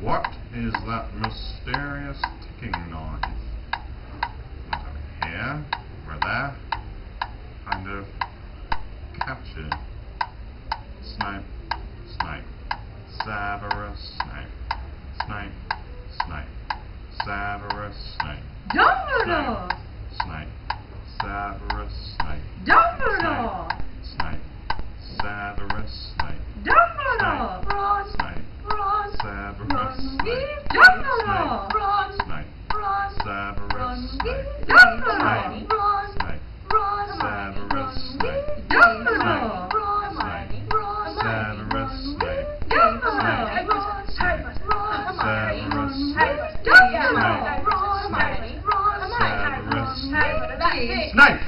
What is that mysterious ticking noise? Not over here, over there. Kind of catchy. Snape, Snape, Severus Snape, Snape, Snape, Severus Snape. Dumbledore! Snape, Severus Snape. Dumbledore! Snape, Severus Snape. Dumbledore! Ron, Snape, Ron, Severus Snape. Dumbledore! Ron, Snape, Ron, Severus Snape. Dumbledore! Ron, Snape, Ron, Severus Snape. Dumbledore! Severus Snape. Dumbledore! Severus Snape. Dumbledore! Severus Snape. Snape.